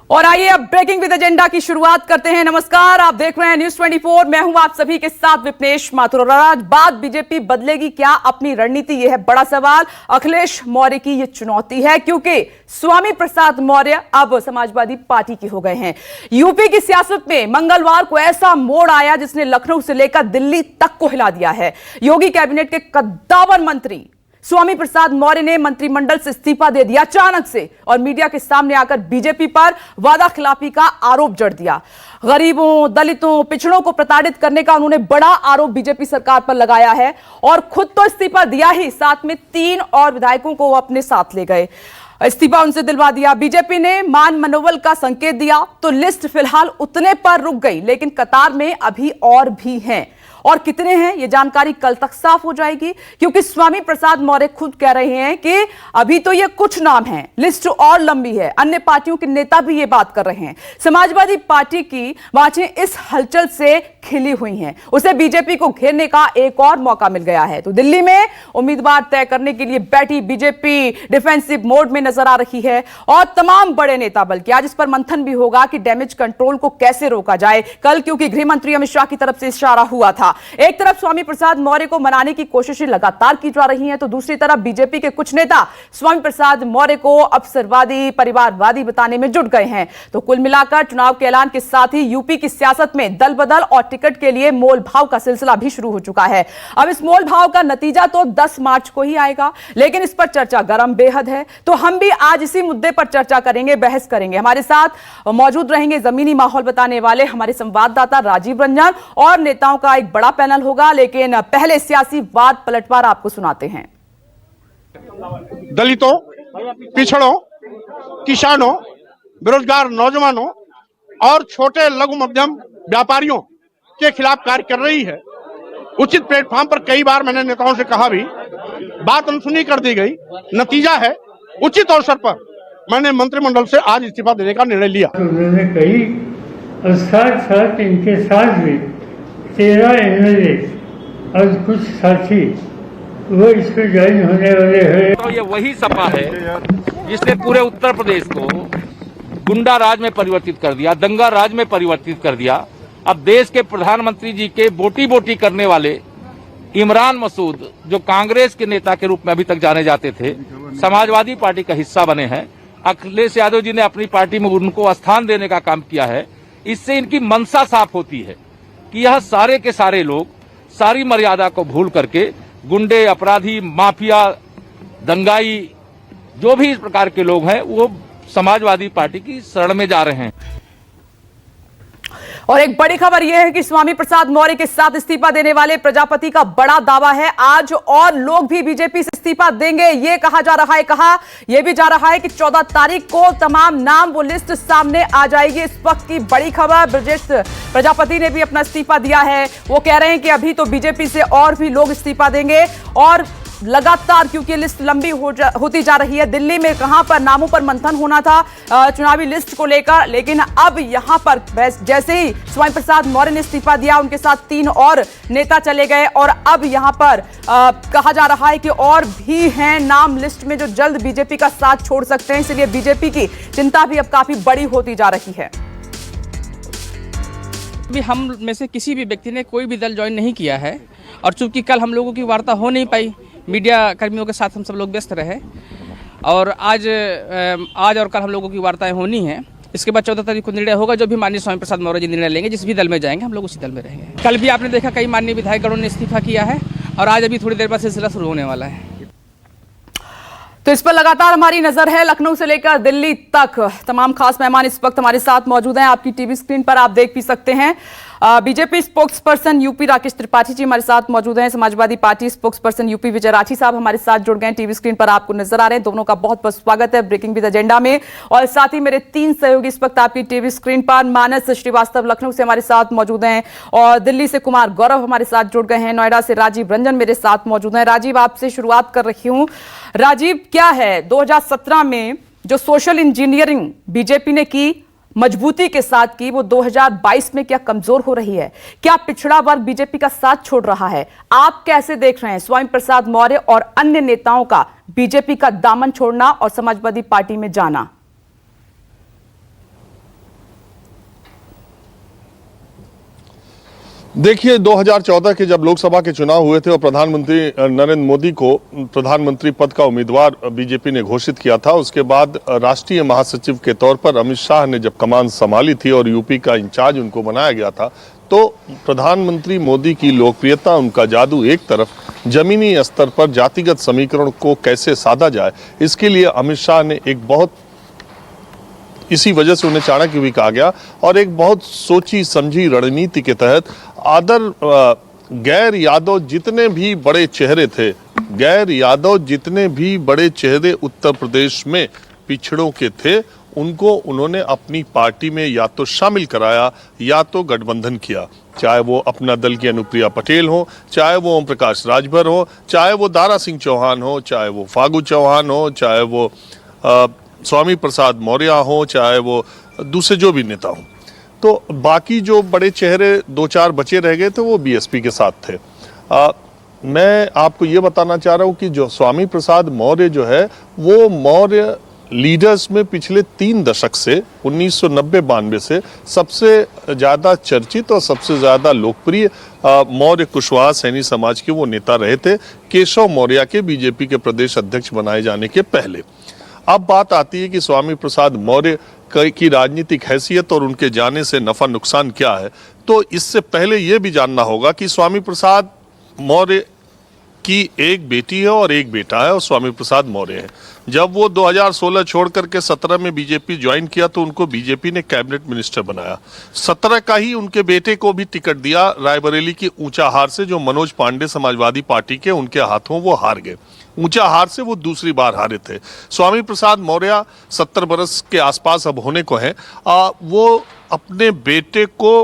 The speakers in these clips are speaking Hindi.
और आइए अब ब्रेकिंग विद एजेंडा की शुरुआत करते हैं। नमस्कार, आप देख रहे हैं न्यूज 24। मैं हूं आप सभी के साथ विपनेश माथुर। और आज बात बीजेपी बदलेगी क्या अपनी रणनीति, यह है बड़ा सवाल। अखिलेश मौर्य की यह चुनौती है क्योंकि स्वामी प्रसाद मौर्य अब समाजवादी पार्टी के हो गए हैं। यूपी की सियासत में मंगलवार को ऐसा मोड़ आया जिसने लखनऊ से लेकर दिल्ली तक को हिला दिया है। योगी कैबिनेट के कद्दावर मंत्री स्वामी प्रसाद मौर्य ने मंत्रिमंडल से इस्तीफा दे दिया अचानक से और मीडिया के सामने आकर बीजेपी पर वादा खिलाफी का आरोप जड़ दिया। गरीबों, दलितों, पिछड़ों को प्रताड़ित करने का उन्होंने बड़ा आरोप बीजेपी सरकार पर लगाया है और खुद तो इस्तीफा दिया ही, साथ में 3 और विधायकों को वो अपने साथ ले गए। इस्तीफा उनसे दिलवा दिया। बीजेपी ने मान मनोबल का संकेत दिया तो लिस्ट फिलहाल उतने पर रुक गई, लेकिन कतार में अभी और भी हैं। और कितने हैं ये जानकारी कल तक साफ हो जाएगी क्योंकि स्वामी प्रसाद मौर्य खुद कह रहे हैं कि अभी तो ये कुछ नाम हैं, लिस्ट और लंबी है। अन्य पार्टियों के नेता भी ये बात कर रहे हैं। समाजवादी पार्टी की बातें इस हलचल से खिली हुई हैं। उसे बीजेपी को घेरने का एक और मौका मिल गया है। तो दिल्ली में उम्मीदवार तय करने के लिए बैठी बीजेपी डिफेंसिव मोड में नजर आ रही है और तमाम बड़े नेता बल्कि आज इस पर मंथन भी होगा कि डैमेज कंट्रोल को कैसे रोका जाए कल, क्योंकि गृह मंत्री अमित शाह की तरफ से इशारा हुआ था। एक तरफ स्वामी प्रसाद मौर्य को मनाने की कोशिशें लगातार की जा रही हैं तो दूसरी तरफ बीजेपी के कुछ नेता स्वामी प्रसाद मौर्य को अवसरवादी, परिवारवादी बताने में जुट गए हैं। तो कुल मिलाकर चुनाव के ऐलान के साथ ही यूपी की सियासत में दल बदल और टिकट के लिए मोल भाव का सिलसिला भी शुरू हो चुका है। अब इस मोल भाव का नतीजा तो 10 मार्च को ही आएगा, लेकिन इस पर चर्चा गर्म बेहद है। तो हम भी आज इसी मुद्दे पर चर्चा करेंगे, बहस करेंगे। हमारे साथ मौजूद रहेंगे जमीनी माहौल बताने वाले हमारे संवाददाता राजीव रंजन और नेताओं का एक बड़ा पैनल होगा, लेकिन पहले सियासी वाद पलटवार आपको सुनाते हैं। दलितों, पिछड़ों, किसानों, बेरोजगार नौजवानों और छोटे लघु मध्यम व्यापारियों के खिलाफ कार्य कर रही है। उचित प्लेटफॉर्म पर कई बार मैंने नेताओं से कहा भी, बात अनसुनी कर दी गई। नतीजा है उचित अवसर पर मैंने मंत्रिमंडल से आज इस्तीफा देने का निर्णय लिया। उन्होंने कही और साथ साथ इनके साथ भी 13 एमएलए और कुछ साथी वो इस पर ज्वाइन होने वाले हैं। तो ये वही सपा है जिसने पूरे उत्तर प्रदेश को गुंडा राज में परिवर्तित कर दिया, दंगा राज में परिवर्तित कर दिया। अब देश के प्रधानमंत्री जी के बोटी बोटी करने वाले इमरान मसूद, जो कांग्रेस के नेता के रूप में अभी तक जाने जाते थे, समाजवादी पार्टी का हिस्सा बने हैं। अखिलेश यादव जी ने अपनी पार्टी में उनको स्थान देने का काम किया है। इससे इनकी मंशा साफ होती है कि यह सारे के सारे लोग सारी मर्यादा को भूल करके गुंडे, अपराधी, माफिया, दंगाई, जो भी इस प्रकार के लोग हैं वो समाजवादी पार्टी की शरण में जा रहे हैं। और एक बड़ी खबर यह है कि स्वामी प्रसाद मौर्य के साथ इस्तीफा देने वाले प्रजापति का बड़ा दावा है आज और लोग भी बीजेपी से इस्तीफा देंगे, ये कहा जा रहा है। कहा यह भी जा रहा है कि 14 तारीख को तमाम नाम वो लिस्ट सामने आ जाएगी। इस वक्त की बड़ी खबर, ब्रजेश प्रजापति ने भी अपना इस्तीफा दिया है। वो कह रहे हैं कि अभी तो बीजेपी से और भी लोग इस्तीफा देंगे और लगातार, क्योंकि लिस्ट लंबी होती जा रही है। दिल्ली में कहां पर नामों पर मंथन होना था चुनावी लिस्ट को लेकर, लेकिन अब यहां पर जैसे ही स्वामी प्रसाद मौर्य ने इस्तीफा दिया उनके साथ 3 और नेता चले गए और अब यहां पर कहा जा रहा है कि और भी हैं नाम लिस्ट में जो जल्द बीजेपी का साथ छोड़ सकते हैं। इसलिए बीजेपी की चिंता भी अब काफी बड़ी होती जा रही है। भी हम में से किसी भी व्यक्ति ने कोई भी दल ज्वाइन नहीं किया है और चूंकि कल हम लोगों की वार्ता हो नहीं पाई, मीडिया कर्मियों के साथ हम सब लोग व्यस्त रहे और आज और कल हम लोगों की वार्ताएं होनी हैं। इसके बाद 14 तारीख को निर्णय होगा। जो भी माननीय स्वामी प्रसाद मौर्य जी निर्णय लेंगे, जिस भी दल में जाएंगे हम लोग उसी दल में रहेंगे। कल भी आपने देखा कई माननीय विधायकगणों ने इस्तीफा किया है और आज अभी थोड़ी देर बाद सिलसिला शुरू होने वाला है। तो इस पर लगातार हमारी नजर है। लखनऊ से लेकर दिल्ली तक तमाम खास मेहमान इस वक्त हमारे साथ मौजूद हैं। आपकी टीवी स्क्रीन पर आप देख भी सकते हैं। BJP spokesperson UP Rakesh Tripathi ji हमारे साथ मौजूद हैं। Samajwadi Party spokesperson UP Vijay Rathi sahab हमारे साथ जुड़ गए। टीवी स्क्रीन पर आपको नजर आ रहे हैं। दोनों का बहुत बहुत स्वागत है ब्रेकिंग विद एजेंडा में। और साथ ही मेरे 3 सहयोगी इस वक्त आपकी टीवी स्क्रीन पर, मानस श्रीवास्तव लखनऊ से हमारे साथ मौजूद हैं और दिल्ली से कुमार गौरव हमारे साथ जुड़ गए हैं। नोएडा से राजीव रंजन मेरे साथ मौजूद हैं। राजीव, आपसे शुरुआत कर रही हूं। राजीव, क्या है 2017 में जो सोशल इंजीनियरिंग बीजेपी ने की, मजबूती के साथ की, वो 2022 में क्या कमजोर हो रही है? क्या पिछड़ा वर्ग बीजेपी का साथ छोड़ रहा है? आप कैसे देख रहे हैं स्वामी प्रसाद मौर्य और अन्य नेताओं का बीजेपी का दामन छोड़ना और समाजवादी पार्टी में जाना? देखिए 2014 के जब लोकसभा के चुनाव हुए थे और प्रधानमंत्री नरेंद्र मोदी को प्रधानमंत्री पद का उम्मीदवार बीजेपी ने घोषित किया था, उसके बाद राष्ट्रीय महासचिव के तौर पर अमित शाह ने जब कमान संभाली थी और यूपी का इंचार्ज उनको बनाया गया था, तो प्रधानमंत्री मोदी की लोकप्रियता, उनका जादू एक तरफ, जमीनी स्तर पर जातिगत समीकरण को कैसे साधा जाए, इसके लिए अमित शाह ने एक बहुत, इसी वजह से उन्हें चाणक्य भी कहा गया, और एक बहुत सोची समझी रणनीति के तहत गैर यादव जितने भी बड़े चेहरे थे, गैर यादव जितने भी बड़े चेहरे उत्तर प्रदेश में पिछड़ों के थे, उनको उन्होंने अपनी पार्टी में या तो शामिल कराया या तो गठबंधन किया। चाहे वो अपना दल की अनुप्रिया पटेल हो, चाहे वो ओम प्रकाश राजभर हो, चाहे वो दारा सिंह चौहान हो, चाहे वो फागू चौहान हो, चाहे वो स्वामी प्रसाद मौर्य हो, चाहे वो दूसरे जो भी नेता हो। तो बाकी जो बड़े चेहरे दो चार बचे रह गए थे वो बीएसपी के साथ थे। मैं आपको ये बताना चाह रहा हूँ कि जो स्वामी प्रसाद मौर्य जो है, वो मौर्य लीडर्स में पिछले 3 दशक से 1990-92 से सबसे ज़्यादा चर्चित और सबसे ज़्यादा लोकप्रिय मौर्य कुशवाहा सैनी समाज के वो नेता रहे थे, केशव मौर्य के बीजेपी के प्रदेश अध्यक्ष बनाए जाने के पहले। अब बात आती है कि स्वामी प्रसाद मौर्य की राजनीतिक हैसियत और उनके जाने से नफा नुकसान क्या है। तो इससे पहले यह भी जानना होगा कि स्वामी प्रसाद मौर्य की एक बेटी है और एक बेटा है, और स्वामी प्रसाद मौर्य है। जब वो 2016 छोड़ करके 17 में बीजेपी ज्वाइन किया तो उनको बीजेपी ने कैबिनेट मिनिस्टर बनाया। 17 का ही उनके बेटे को भी टिकट दिया रायबरेली की ऊंचाहार से, जो मनोज पांडे समाजवादी पार्टी के उनके हाथों वो हार गए। ऊंचाहार से वो दूसरी बार हारे थे। स्वामी प्रसाद मौर्य 70 बरस के आसपास अब होने को हैं। वो अपने बेटे को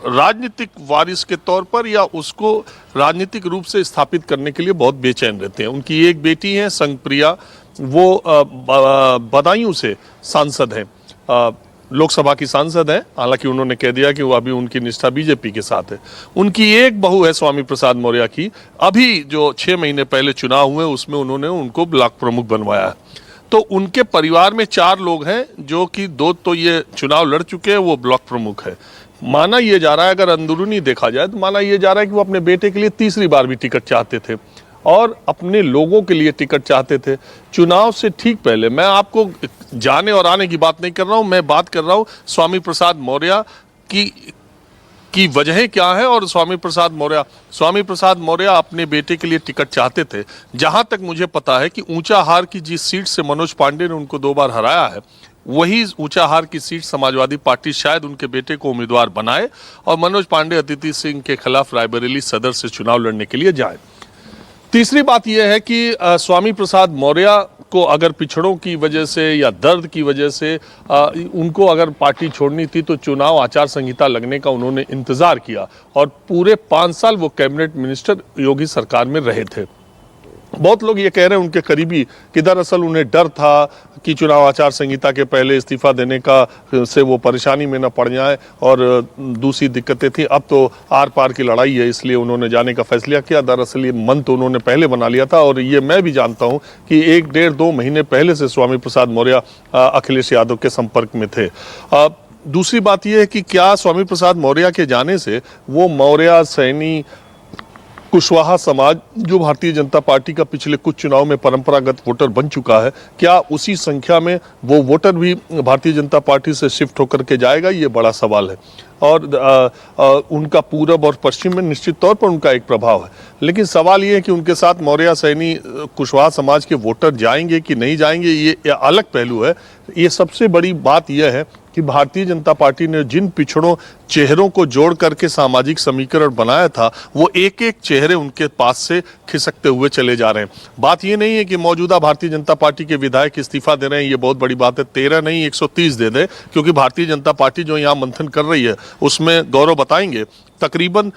राजनीतिक वारिस के तौर पर या उसको राजनीतिक रूप से स्थापित करने के लिए बहुत बेचैन रहते हैं। उनकी एक बेटी है संगप्रिया, वो बदायूं से सांसद हैं, लोकसभा की सांसद है। हालांकि उन्होंने कह दिया कि वो अभी उनकी निष्ठा बीजेपी के साथ है। उनकी एक बहू है स्वामी प्रसाद मौर्य की, अभी जो 6 महीने पहले चुनाव हुए उसमें उन्होंने उनको ब्लॉक प्रमुख बनवाया है। तो उनके परिवार में 4 लोग हैं, जो कि 2 तो ये चुनाव लड़ चुके हैं, वो ब्लॉक प्रमुख है। माना यह जा रहा है, अगर अंदरूनी देखा जाए तो माना यह जा रहा है कि वो अपने बेटे के लिए तीसरी बार भी टिकट चाहते थे और अपने लोगों के लिए टिकट चाहते थे। चुनाव से ठीक पहले, मैं आपको जाने और आने की बात नहीं कर रहा हूं, मैं बात कर रहा हूं स्वामी प्रसाद मौर्य की वजह क्या है। और स्वामी प्रसाद मौर्य अपने बेटे के लिए टिकट चाहते थे। जहां तक मुझे पता है कि ऊंचाहार की जिस सीट से मनोज पांडे ने उनको 2 बार हराया है, वही ऊंचाहार की सीट समाजवादी पार्टी शायद उनके बेटे को उम्मीदवार बनाए और मनोज पांडे अदिति सिंह के खिलाफ रायबरेली सदर से चुनाव लड़ने के लिए जाए। तीसरी बात यह है कि स्वामी प्रसाद मौर्य को अगर पिछड़ों की वजह से या दर्द की वजह से उनको अगर पार्टी छोड़नी थी तो चुनाव आचार संहिता लगने का उन्होंने इंतजार किया और पूरे 5 साल वो कैबिनेट मिनिस्टर योगी सरकार में रहे थे। बहुत लोग ये कह रहे हैं उनके करीबी कि दरअसल उन्हें डर था कि चुनाव आचार संहिता के पहले इस्तीफा देने का से वो परेशानी में न पड़ जाए और दूसरी दिक्कतें थी। अब तो आर पार की लड़ाई है, इसलिए उन्होंने जाने का फैसला किया। दरअसल ये मन तो उन्होंने पहले बना लिया था और ये मैं भी जानता हूँ कि 1, 1.5, 2 महीने पहले से स्वामी प्रसाद मौर्य अखिलेश यादव के संपर्क में थे। दूसरी बात यह है कि क्या स्वामी प्रसाद मौर्य के जाने से वो मौर्य सैनी कुशवाहा समाज, जो भारतीय जनता पार्टी का पिछले कुछ चुनाव में परंपरागत वोटर बन चुका है, क्या उसी संख्या में वो वोटर भी भारतीय जनता पार्टी से शिफ्ट होकर के जाएगा, ये बड़ा सवाल है। और उनका पूरब और पश्चिम में निश्चित तौर पर उनका एक प्रभाव है, लेकिन सवाल ये है कि उनके साथ मौर्य सैनी कुशवाहा समाज के वोटर जाएंगे कि नहीं जाएंगे, ये अलग पहलू है। ये सबसे बड़ी बात यह है कि भारतीय जनता पार्टी ने जिन पिछड़ों चेहरों को जोड़ करके सामाजिक समीकरण बनाया था, वो एक एक चेहरे उनके पास से खिसकते हुए चले जा रहे हैं। बात ये नहीं है कि मौजूदा भारतीय जनता पार्टी के विधायक इस्तीफा दे रहे हैं, ये बहुत बड़ी बात है। 13 नहीं 130 दे दे, क्योंकि भारतीय जनता पार्टी जो यहाँ मंथन कर रही है उसमें गौरव बताएंगे तकरीबन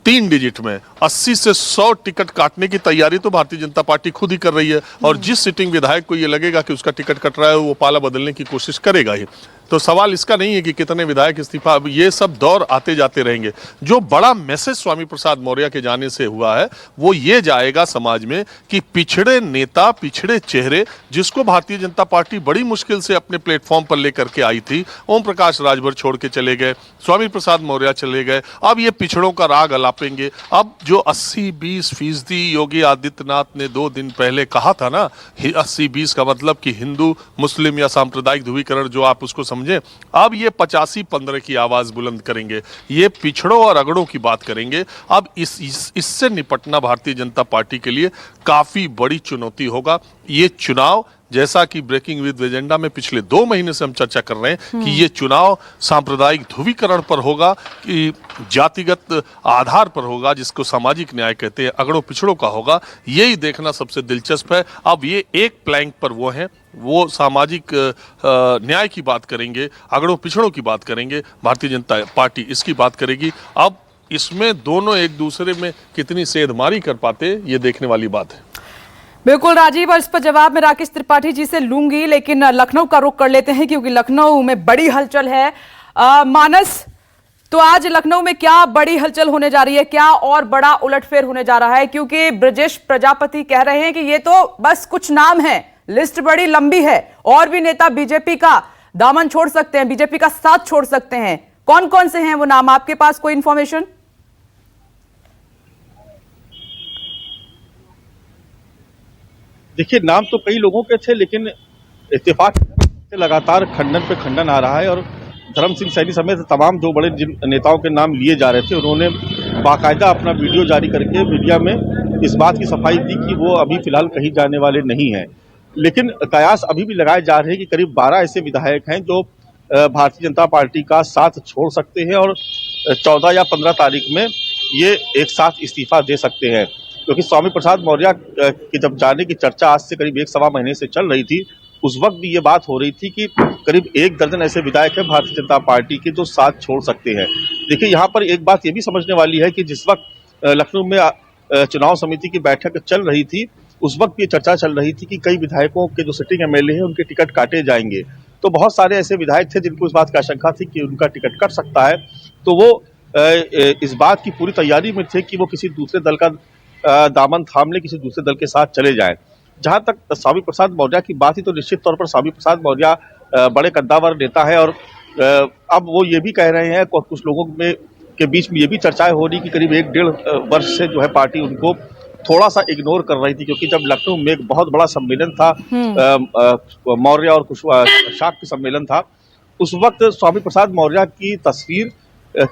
3 डिजिट में 80 से 100 टिकट काटने की तैयारी तो भारतीय जनता पार्टी खुद ही कर रही है। और जिस सिटिंग विधायक को ये लगेगा कि उसका टिकट कट रहा है, वो पाला बदलने की कोशिश करेगा ही। तो सवाल इसका नहीं है कि कितने विधायक इस्तीफा, अब ये सब दौर आते जाते रहेंगे। जो बड़ा मैसेज स्वामी प्रसाद मौर्य के जाने से हुआ है वो ये जाएगा समाज में कि पिछड़े नेता, पिछड़े चेहरे, जिसको भारतीय जनता पार्टी बड़ी मुश्किल से अपने प्लेटफॉर्म पर लेकर के आई थी, ओम प्रकाश राजभर छोड़ के चले गए, स्वामी प्रसाद मौर्य चले गए, अब ये पिछड़ों का राग अलापेंगे। अब जो 80-20% योगी आदित्यनाथ ने 2 दिन पहले कहा था ना, 80-20 का मतलब कि हिंदू मुस्लिम या सांप्रदायिक ध्रुवीकरण जो आप उसको समझें, अब ये 85-15 की आवाज बुलंद करेंगे, ये पिछड़ों और अगड़ों की बात करेंगे। अब इससे निपटना भारतीय जनता पार्टी के लिए काफी बड़ी चुनौती होगा। ये चुनाव, जैसा कि ब्रेकिंग विद एजेंडा में पिछले 2 महीने से हम चर्चा कर रहे हैं कि ये चुनाव सांप्रदायिक ध्रुवीकरण पर होगा कि जातिगत आधार पर होगा, जिसको सामाजिक न्याय कहते हैं, अगड़ों पिछड़ों का होगा, यही देखना सबसे दिलचस्प है। अब ये एक प्लैंक पर वो हैं, वो सामाजिक न्याय की बात करेंगे, अगड़ों पिछड़ों की बात करेंगे, भारतीय जनता पार्टी इसकी बात करेगी। अब इसमें दोनों एक दूसरे में कितनी सेधमारी कर पाते, ये देखने वाली बात है। बिल्कुल राजीव, और इस पर जवाब मैं राकेश त्रिपाठी जी से लूंगी, लेकिन लखनऊ का रुख कर लेते हैं क्योंकि लखनऊ में बड़ी हलचल है। मानस, तो आज लखनऊ में क्या बड़ी हलचल होने जा रही है, क्या और बड़ा उलटफेर होने जा रहा है? क्योंकि ब्रजेश प्रजापति कह रहे हैं कि ये तो बस कुछ नाम है, लिस्ट बड़ी लंबी है, और भी नेता बीजेपी का दामन छोड़ सकते हैं, बीजेपी का साथ छोड़ सकते हैं। कौन कौन से हैं वो नाम? आपके पास कोई इंफॉर्मेशन? देखिए, नाम तो कई लोगों के थे, लेकिन इत्तेफाक से लगातार खंडन पे खंडन आ रहा है और धर्म सिंह सैनी समेत तमाम जो बड़े जिन नेताओं के नाम लिए जा रहे थे, उन्होंने बाकायदा अपना वीडियो जारी करके मीडिया में इस बात की सफाई दी कि वो अभी फिलहाल कहीं जाने वाले नहीं हैं। लेकिन कयास अभी भी लगाए जा रहे हैं कि करीब 12 ऐसे विधायक हैं जो भारतीय जनता पार्टी का साथ छोड़ सकते हैं और 14 या 15 तारीख में ये एक साथ इस्तीफा दे सकते हैं। क्योंकि स्वामी प्रसाद मौर्य के जब जाने की चर्चा आज से करीब 1-1.25 महीने से चल रही थी, उस वक्त भी ये बात हो रही थी कि करीब 1 दर्जन ऐसे विधायक हैं भारतीय जनता पार्टी के जो साथ छोड़ सकते हैं। देखिए, यहाँ पर एक बात ये भी समझने वाली है कि जिस वक्त लखनऊ में चुनाव समिति की बैठक चल रही थी, उस वक्त ये चर्चा चल रही थी कि कई विधायकों के जो सिटिंग एमएलए हैं उनके टिकट काटे जाएंगे। तो बहुत सारे ऐसे विधायक थे जिनको इस बात की आशंका थी कि उनका टिकट कट सकता है, तो वो इस बात की पूरी तैयारी में थे कि वो किसी दूसरे दल का दामन थाम ले, किसी दूसरे दल के साथ चले जाएं। जहां तक स्वामी प्रसाद मौर्य की बात ही, तो निश्चित तौर पर स्वामी प्रसाद मौर्य बड़े कद्दावर नेता है और अब वो ये भी कह रहे हैं, कुछ लोगों में के बीच में ये भी चर्चाएं हो रही कि करीब 1-1.5 वर्ष से जो है पार्टी उनको थोड़ा सा इग्नोर कर रही थी। क्योंकि जब लखनऊ में एक बहुत बड़ा सम्मेलन था, मौर्य और कुशवाहा शाक्य सम्मेलन था, उस वक्त स्वामी प्रसाद मौर्य की तस्वीर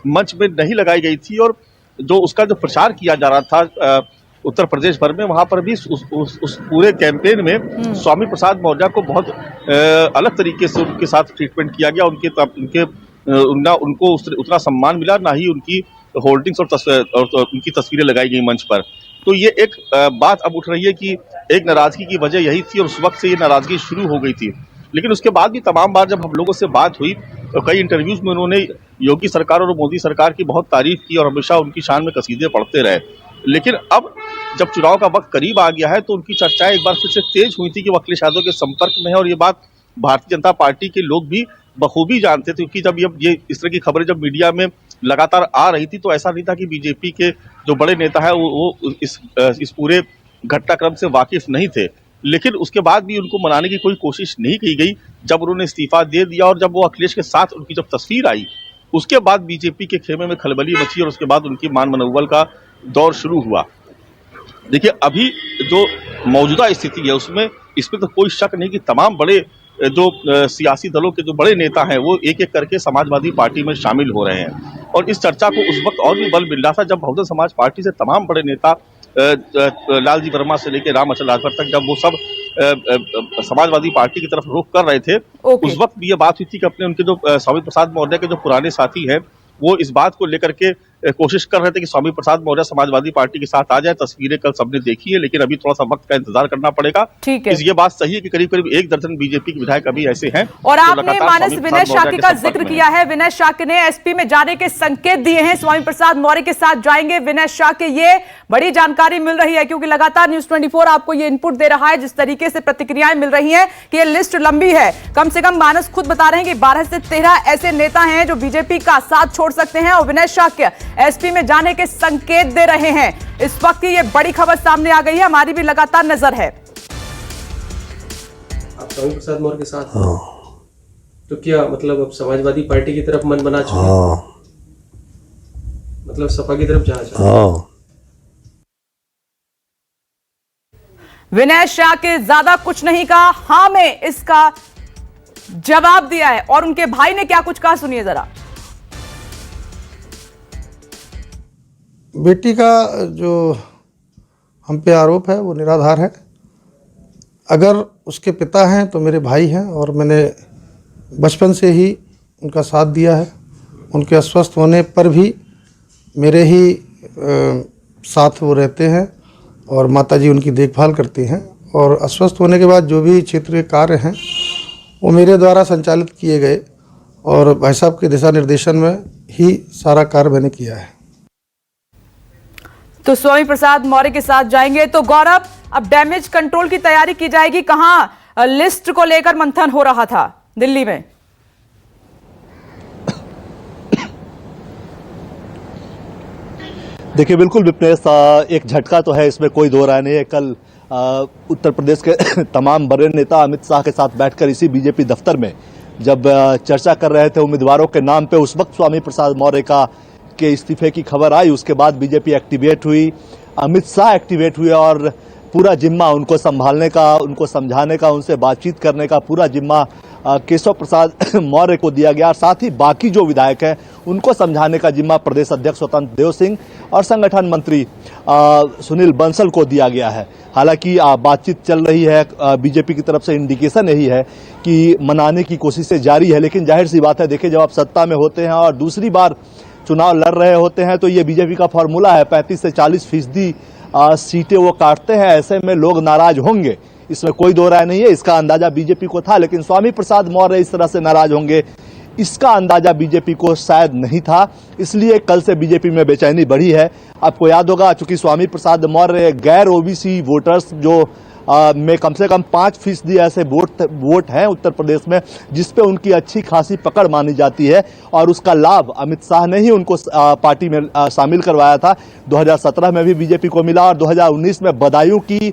मंच में नहीं लगाई गई थी और जो उसका जो प्रचार किया जा रहा था उत्तर प्रदेश भर में, वहां पर भी उस पूरे कैंपेन में स्वामी प्रसाद मौर्य को बहुत अलग तरीके से उनके साथ ट्रीटमेंट किया गया। उनको उतना सम्मान मिला, ना ही उनकी होल्डिंग्स और उनकी तस्वीरें लगाई गई मंच पर। तो ये एक बात अब उठ रही है कि एक नाराजगी की वजह यही थी और उस वक्त से ये नाराजगी शुरू हो गई थी। लेकिन उसके बाद भी तमाम बार जब हम लोगों से बात हुई तो कई इंटरव्यूज में उन्होंने योगी सरकार और मोदी सरकार की बहुत तारीफ की और हमेशा उनकी शान में कसीदे पढ़ते रहे। लेकिन अब जब चुनाव का वक्त करीब आ गया है तो उनकी चर्चाएं एक बार फिर से तेज हुई थी कि वो अखिलेश यादव के संपर्क में है और ये बात भारतीय जनता पार्टी के लोग भी बखूबी जानते थे। क्योंकि जब ये इस तरह की खबरें जब मीडिया में लगातार आ रही थी तो ऐसा नहीं था कि बीजेपी के जो बड़े नेता है वो इस पूरे घटनाक्रम से वाकिफ नहीं थे। लेकिन उसके बाद भी उनको मनाने की कोई कोशिश नहीं की गई। जब उन्होंने इस्तीफा दे दिया और जब वो अखिलेश के साथ उनकी जब तस्वीर आई, उसके बाद बीजेपी के खेमे में खलबली मची और उसके बाद उनकी मान मनोबल का दौर शुरू हुआ। देखिए, अभी जो मौजूदा स्थिति है उसमें इसमें तो कोई शक नहीं कि तमाम बड़े जो सियासी दलों के जो बड़े नेता हैं वो एक एक करके समाजवादी पार्टी में शामिल हो रहे हैं। और इस चर्चा को उस वक्त और भी बल मिल रहा था जब बहुजन समाज पार्टी से तमाम बड़े नेता लालजी वर्मा से लेकर रामअचल राजभर तक जब वो सब समाजवादी पार्टी की तरफ रुख कर रहे थे, उस वक्त भी ये बात हुई थी कि उनके जो स्वामी प्रसाद मौर्य के जो पुराने साथी हैं वो इस बात को लेकर के कोशिश कर रहे थे कि स्वामी प्रसाद मौर्य समाजवादी पार्टी के साथ आ जाए। तस्वीरें कल सबने देखी है, लेकिन अभी थोड़ा सा वक्त का इंतजार करना पड़ेगा। ठीक है। ये बात सही है कि करीब करीब 1 दर्जन बीजेपी के विधायक अभी ऐसे हैं। और आपने मानस विनय शाक्य का जिक्र किया है। विनय शाक्य ने एसपी में जाने के संकेत दिए हैं, स्वामी प्रसाद मौर्य के साथ जाएंगे विनय शाक्य। ये बड़ी जानकारी मिल रही है क्योंकि लगातार न्यूज़ 24 आपको ये इनपुट दे रहा है, जिस तरीके से प्रतिक्रियाएं मिल रही हैं कि ये लिस्ट लंबी है। कम से कम मानस खुद बता रहे हैं कि 12 से 13 ऐसे नेता हैं जो बीजेपी का साथ छोड़ सकते हैं और विनय शाक्य एसपी में जाने के संकेत दे रहे हैं। इस वक्त ये बड़ी खबर सामने आ गई है, हमारी भी लगातार नजर है। आप स्वामी प्रसाद मौर्य के साथ हैं, तो क्या मतलब अब समाजवादी पार्टी की तरफ मन बना चुके हैं? मतलब सपा की तरफ जाना चाहते हैं? विनय शाक्य ज्यादा कुछ नहीं कहा, हाँ में इसका जवाब दिया है। और उनके भाई ने क्या कुछ कहा सुनिए जरा। बेटी का जो हम पे आरोप है वो निराधार है। अगर उसके पिता हैं तो मेरे भाई हैं और मैंने बचपन से ही उनका साथ दिया है। उनके अस्वस्थ होने पर भी मेरे ही साथ वो रहते हैं और माताजी उनकी देखभाल करती हैं। और अस्वस्थ होने के बाद जो भी क्षेत्रीय कार्य हैं वो मेरे द्वारा संचालित किए गए और भाई साहब के दिशा निर्देशन में ही सारा कार्य मैंने किया है। तो स्वामी प्रसाद मौर्य के साथ जाएंगे। तो गौरव, अब डैमेज कंट्रोल की तैयारी की जाएगी। कहां लिस्ट को लेकर मंथन हो रहा था दिल्ली में? देखिए बिल्कुल विपनेश, एक झटका तो है, इसमें कोई दो राय नहीं है। कल उत्तर प्रदेश के तमाम बड़े नेता अमित शाह के साथ बैठकर इसी बीजेपी दफ्तर में जब चर्चा कर रहे थे उम्मीदवारों के नाम पे, उस वक्त स्वामी प्रसाद मौर्य के इस्तीफे की खबर आई। उसके बाद बीजेपी एक्टिवेट हुई, अमित शाह एक्टिवेट हुए और पूरा जिम्मा उनको संभालने का, उनको समझाने का, उनसे बातचीत करने का पूरा जिम्मा केशव प्रसाद मौर्य को दिया गया। और साथ ही बाकी जो विधायक हैं उनको समझाने का जिम्मा प्रदेश अध्यक्ष स्वतंत्र देव सिंह और संगठन मंत्री सुनील बंसल को दिया गया है। हालांकि बातचीत चल रही है, बीजेपी की तरफ से इंडिकेशन यही है कि मनाने की कोशिशें जारी है। लेकिन जाहिर सी बात है, देखिए जब आप सत्ता में होते हैं और दूसरी बार चुनाव लड़ रहे होते हैं तो ये बीजेपी का फॉर्मूला है, 35 से 40% सीटें वो काटते हैं। ऐसे में लोग नाराज होंगे, इसमें कोई दो राय नहीं है। इसका अंदाजा बीजेपी को था, लेकिन स्वामी प्रसाद मौर्य इस तरह से नाराज होंगे इसका अंदाजा बीजेपी को शायद नहीं था। इसलिए कल से बीजेपी में बेचैनी बढ़ी है। आपको याद होगा, चूंकि स्वामी प्रसाद मौर्य गैर ओबीसी वोटर्स जो में कम से कम 5% ऐसे वोट हैं उत्तर प्रदेश में जिसपे उनकी अच्छी खासी पकड़ मानी जाती है, और उसका लाभ अमित शाह ने ही उनको पार्टी में शामिल करवाया था। 2017 में भी बीजेपी को मिला और 2019 में बदायूं की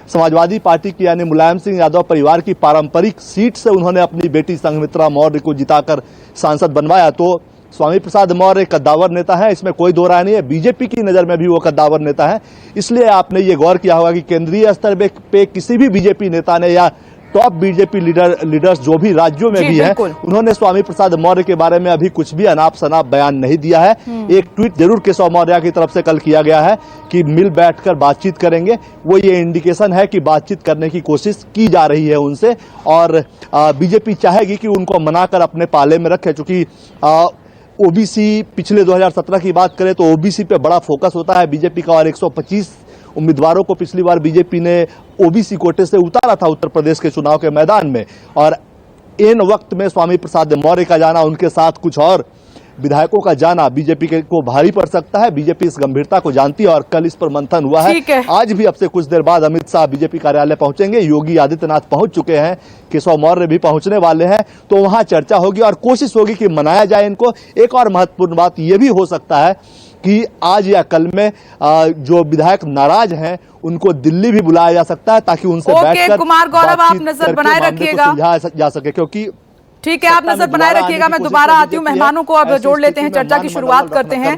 समाजवादी पार्टी की यानी मुलायम सिंह यादव परिवार की पारंपरिक सीट से उन्होंने अपनी बेटी संघमित्रा मौर्य को जिताकर सांसद बनवाया। तो स्वामी प्रसाद मौर्य कद्दावर नेता है, इसमें कोई दो राय नहीं है। बीजेपी की नजर में भी वो कद्दावर नेता है। इसलिए आपने ये गौर किया होगा कि केंद्रीय स्तर पे किसी भी बीजेपी नेता ने या टॉप बीजेपी लीडर्स जो भी राज्यों में भी हैं, उन्होंने स्वामी प्रसाद मौर्य के बारे में अभी कुछ भी अनाप शनाप बयान नहीं दिया है। एक ट्वीट जरूर केशव मौर्य की तरफ से कल किया गया है कि मिल बैठकर बातचीत करेंगे। वो ये इंडिकेशन है कि बातचीत करने की कोशिश की जा रही है उनसे, और बीजेपी चाहेगी कि उनको मनाकर अपने पाले में रखे। चूंकि ओबीसी पिछले 2017 की बात करें तो ओबीसी पे बड़ा फोकस होता है बीजेपी का, और 125 उम्मीदवारों को पिछली बार बीजेपी ने ओबीसी कोटे से उतारा था उत्तर प्रदेश के चुनाव के मैदान में। और इन वक्त में स्वामी प्रसाद मौर्य का जाना, उनके साथ कुछ और विधायकों का जाना बीजेपी को भारी पड़ सकता है। बीजेपी इस गंभीरता को जानती है और कल इस पर मंथन हुआ है। आज भी अब से कुछ देर बाद अमित शाह बीजेपी कार्यालय पहुंचेंगे, योगी आदित्यनाथ पहुंच चुके हैं, केशव मौर्य भी पहुंचने वाले हैं। तो वहां चर्चा होगी और कोशिश होगी कि मनाया जाए इनको। एक और महत्वपूर्ण बात यह भी हो सकता है कि आज या कल में जो विधायक नाराज हैं उनको दिल्ली भी बुलाया जा सकता है ताकि उनसे बैठकर कुमार गौरव आप नजर बनाए रखिएगा, सुलझाया जा सके। क्योंकि ठीक है, आप नजर बनाए रखिएगा। मैं दोबारा आती हूँ, मेहमानों को अब जोड़ लेते हैं, चर्चा की शुरुआत करते हैं।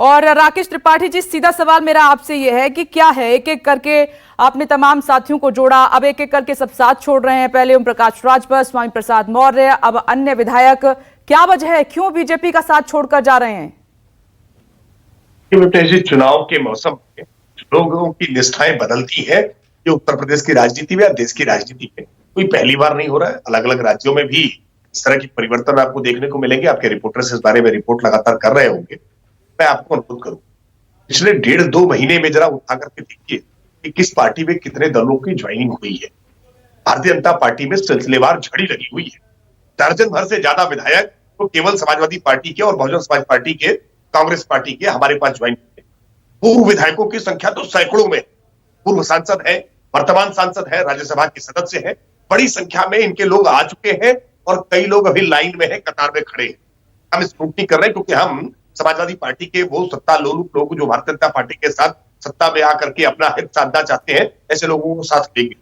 और राकेश त्रिपाठी जी, सीधा सवाल मेरा आपसे यह है कि क्या है, एक एक करके आपने तमाम साथियों को जोड़ा, अब एक एक करके सब साथ छोड़ रहे हैं। पहले ओम प्रकाश राजभर, स्वामी प्रसाद मौर्य, अब अन्य विधायक। क्या वजह है, क्यों बीजेपी का साथ छोड़कर जा रहे हैं? चुनाव के मौसम में लोगों की निष्ठाएं बदलती है। ये उत्तर प्रदेश की राजनीति में या देश की राजनीति में कोई पहली बार नहीं हो रहा है। अलग अलग राज्यों में भी इस तरह की परिवर्तन आपको देखने को मिलेंगे। आपके रिपोर्टर्स इस बारे में रिपोर्ट लगातार कर रहे होंगे। मैं आपको अनुरोध करूं, पिछले 1.5-2 महीने में जरा उठा करके देखिए कि किस पार्टी में कितने दलों की ज्वाइनिंग हुई है। भारतीय जनता पार्टी में सिलसिलेवार झड़ी लगी हुई है। दर्जन भर से ज्यादा विधायक तो केवल समाजवादी पार्टी के और बहुजन समाज पार्टी के, कांग्रेस पार्टी के हमारे पास ज्वाइन हुए। पूर्व विधायकों की संख्या तो सैकड़ों में, पूर्व सांसद है, वर्तमान सांसद है, राज्यसभा के सदस्य हैं, बड़ी संख्या में इनके लोग आ चुके हैं और कई लोग अभी लाइन में है, कतार में खड़े हैं। हम स्क्रूटनी कर रहे हैं क्योंकि हम समाजवादी पार्टी के वो सत्ता लोलुप लोग जो भारतीय जनता पार्टी के साथ सत्ता में आकर के अपना हित साधना चाहते हैं, ऐसे लोगों को साथ लेंगे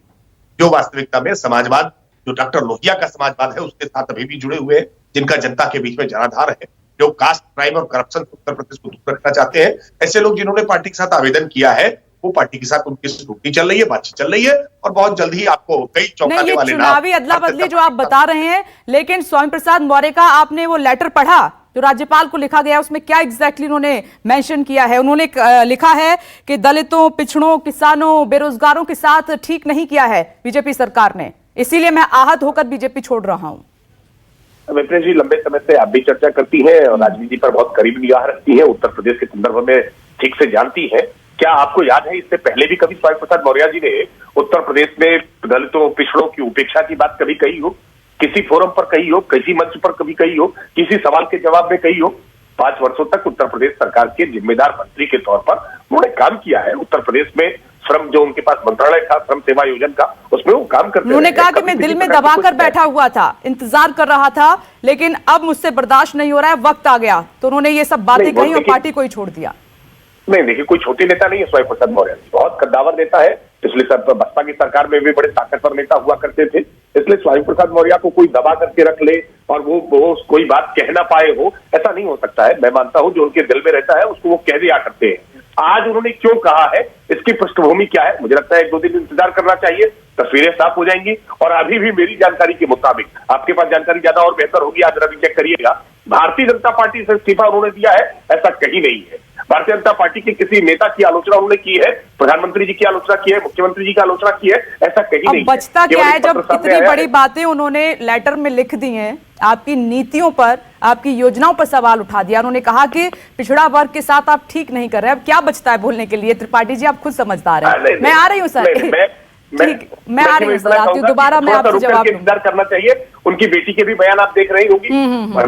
जो वास्तविकता में समाजवाद, जो डॉक्टर लोहिया का समाजवाद है उसके साथ अभी भी जुड़े हुए हैं, जिनका जनता के बीच में जनाधार है, जो कास्ट क्राइम और करप्शन उत्तर प्रदेश को दूर रखना चाहते हैं, ऐसे लोग जिन्होंने पार्टी के साथ आवेदन किया है, वो पार्टी के साथ उनकी स्क्रूटनी चल रही है, बातचीत चल रही है और बहुत जल्द ही आपको कई चौंकाने वाले चुनावी अदला बदली जो आप बता रहे हैं, लेकिन स्वामी प्रसाद मौर्य का आपने वो लेटर पढ़ा जो राज्यपाल को लिखा गया, उसमें क्या एग्जैक्टली उन्होंने मेंशन किया है? उन्होंने लिखा है कि दलितों, पिछड़ों, किसानों, बेरोजगारों के साथ ठीक नहीं किया है बीजेपी सरकार ने, इसीलिए मैं आहत होकर बीजेपी छोड़ रहा हूं। विपिन जी लंबे समय से आप भी चर्चा करती हैं और राजनीति पर बहुत करीब निगाह रखती हैं, उत्तर प्रदेश के संदर्भ में ठीक से जानती हैं। क्या आपको याद है इससे पहले भी कभी स्वामी प्रसाद मौर्य जी ने उत्तर प्रदेश में दलितों, पिछड़ों की उपेक्षा की बात कभी कही हो? किसी फोरम पर कही हो, किसी मंच पर कभी कही हो, किसी सवाल के जवाब में कही हो? 5 वर्षों तक उत्तर प्रदेश सरकार के जिम्मेदार मंत्री के तौर पर उन्होंने काम किया है। उत्तर प्रदेश में श्रम, जो उनके पास मंत्रालय था श्रम सेवा योजना का, उसमें वो काम करते उन्होंने कहा कि मैं दिल में दबा कर बैठा हुआ था, इंतजार कर रहा था, लेकिन अब मुझसे बर्दाश्त नहीं हो रहा है, वक्त आ गया, तो उन्होंने ये सब बातें कही और पार्टी को ही छोड़ दिया। नहीं देखिए, कोई छोटे नेता नहीं है स्वामी प्रसाद मौर्य, बहुत कद्दावर नेता है। पिछले बसपा की सरकार में भी बड़े ताकतवर नेता हुआ करते थे, इसलिए स्वामी प्रसाद मौर्य को कोई दबा करके रख ले और वो कोई बात कह ना पाए हो, ऐसा नहीं हो सकता है। मैं मानता हूं जो उनके दिल में रहता है उसको वो कह दिया करते हैं। आज उन्होंने क्यों कहा है, इसकी पृष्ठभूमि क्या है, मुझे लगता है 1-2 दिन इंतजार करना चाहिए, तस्वीरें साफ हो जाएंगी। और अभी भी मेरी जानकारी के मुताबिक, आपके पास जानकारी ज्यादा और बेहतर होगी, आज रवि चेक करिएगा, भारतीय जनता पार्टी से इस्तीफा उन्होंने दिया है ऐसा कहीं नहीं है। भारतीय जनता पार्टी के किसी नेता की आलोचना उन्होंने की है, प्रधानमंत्री जी की आलोचना की है, मुख्यमंत्री जी की आलोचना की है, ऐसा कहीं नहीं। बचता क्या है जब इतनी बड़ी बातें उन्होंने लेटर में लिख दी हैं, आपकी नीतियों पर, आपकी योजनाओं पर सवाल उठा दिया, उन्होंने कहा कि पिछड़ा वर्ग के साथ आप ठीक नहीं कर रहे, अब क्या बचता है बोलने के लिए? त्रिपाठी जी आप खुद समझदार हैं। मैं आ रही हूँ सर, मैं आ रही हूँ सर, आती हूँ दोबारा, मैं आपसे जवाब इंतजार करना चाहिए। उनकी बेटी के भी बयान आप देख रही होगी,